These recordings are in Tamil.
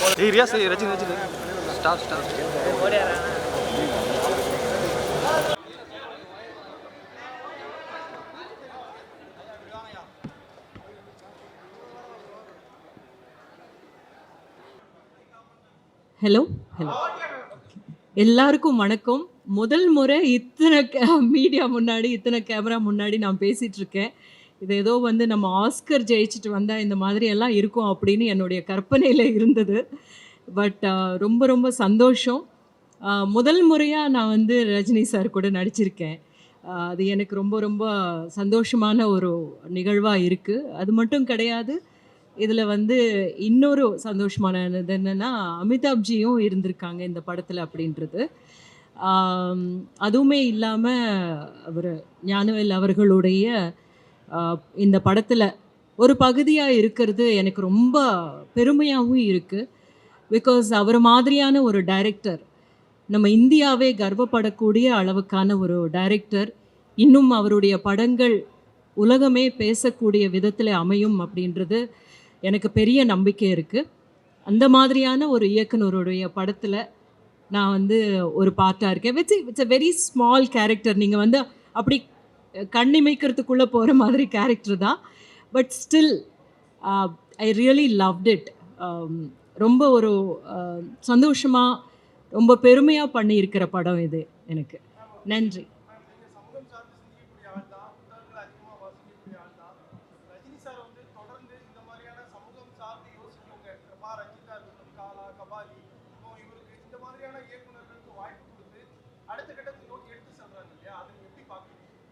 Riyaz Rajini Rajini star star hello hello எல்லாருக்கும் வணக்கம். முதல் முறை இத்தனை மீடியா முன்னாடி இத்தனை கேமரா முன்னாடி நான் பேசிகிட்டு இருக்கேன். இது ஏதோ வந்து நம்ம ஆஸ்கர் ஜெயிச்சுட்டு வந்தால் இந்த மாதிரி எல்லாம் இருக்கும் அப்படின்னு என்னுடைய கற்பனையில் இருந்தது. பட் ரொம்ப ரொம்ப சந்தோஷம். முதல் முறையாக நான் வந்து ரஜினி சார் கூட நடிச்சிருக்கேன். அது எனக்கு ரொம்ப ரொம்ப சந்தோஷமான ஒரு நிகழ்வாக இருக்குது. அது மட்டும் கிடையாது, இதில் வந்து இன்னொரு சந்தோஷமானது என்னென்னா அமிதாப்ஜியும் இருந்திருக்காங்க இந்த படத்தில் அப்படின்றது. அதுவுமே இல்லாமல் அவர் ஞானவேல் அவர்களுடைய இந்த படத்தில் ஒரு பகுதியாக இருக்கிறது எனக்கு ரொம்ப பெருமையாகவும் இருக்குது. பிகாஸ் அவர் மாதிரியான ஒரு டைரக்டர், நம்ம இந்தியாவே கர்வப்படக்கூடிய அளவுக்கான ஒரு டைரக்டர், இன்னும் அவருடைய படங்கள் உலகமே பேசக்கூடிய விதத்தில் அமையும் அப்படின்றது எனக்கு பெரிய நம்பிக்கை இருக்குது. அந்த மாதிரியான ஒரு இயக்குனருடைய படத்தில் நான் வந்து ஒரு பார்ட்டாக இருக்கேன். It's a very small character. நீங்கள் வந்து அப்படி கண்ணிமைக்கிறதுக்குள்ளே போகிற மாதிரி கேரக்டர் தான். But still I really loved it. ரொம்ப ஒரு சந்தோஷமாக, ரொம்ப பெருமையாக பண்ணியிருக்கிற படம் இது எனக்கு. நன்றி.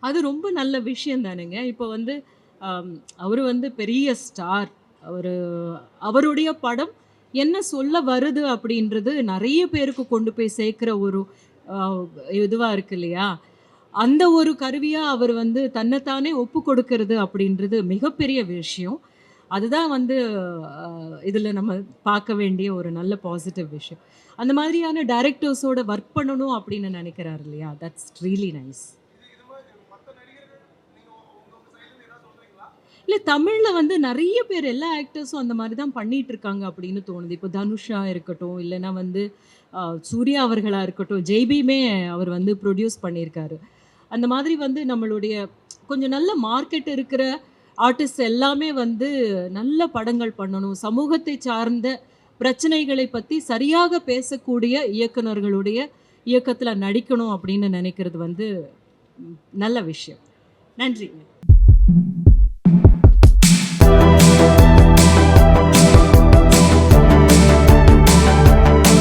அது ரொம்ப நல்ல விஷயம் தானுங்க. இப்போ வந்து அவர் வந்து பெரிய ஸ்டார். அவருடைய படம் என்ன சொல்ல வருது அப்படின்றது நிறைய பேருக்கு கொண்டு போய் சேர்க்குற ஒரு இதுவாக இருக்கு இல்லையா? அந்த ஒரு கருவியாக அவர் வந்து தன்னைத்தானே ஒப்பு கொடுக்கறது அப்படின்றது மிகப்பெரிய விஷயம். அதுதான் வந்து இதில் நம்ம பார்க்க வேண்டிய ஒரு நல்ல பாசிட்டிவ் விஷயம். அந்த மாதிரியான டைரக்டர்ஸோட ஒர்க் பண்ணணும் அப்படின்னு நினைக்கிறார் இல்லையா? That's really nice. இல்லை, தமிழில் வந்து நிறைய பேர் எல்லா ஆக்டர்ஸும் அந்த மாதிரி தான் பண்ணிகிட்டு இருக்காங்க அப்படின்னு தோணுது. இப்போ தனுஷா இருக்கட்டும், இல்லைன்னா வந்து சூர்யா அவர்களாக இருக்கட்டும், ஜெய்பியுமே அவர் வந்து ப்ரொடியூஸ் பண்ணியிருக்காரு. அந்த மாதிரி வந்து நம்மளுடைய கொஞ்சம் நல்ல மார்க்கெட் இருக்கிற ஆர்டிஸ்ட் எல்லாமே வந்து நல்ல படங்கள் பண்ணணும், சமூகத்தை சார்ந்த பிரச்சனைகளை பற்றி சரியாக பேசக்கூடிய இயக்குனர்களுடைய இயக்கத்தில் நடிக்கணும் அப்படின்னு நினைக்கிறது வந்து நல்ல விஷயம். நன்றி.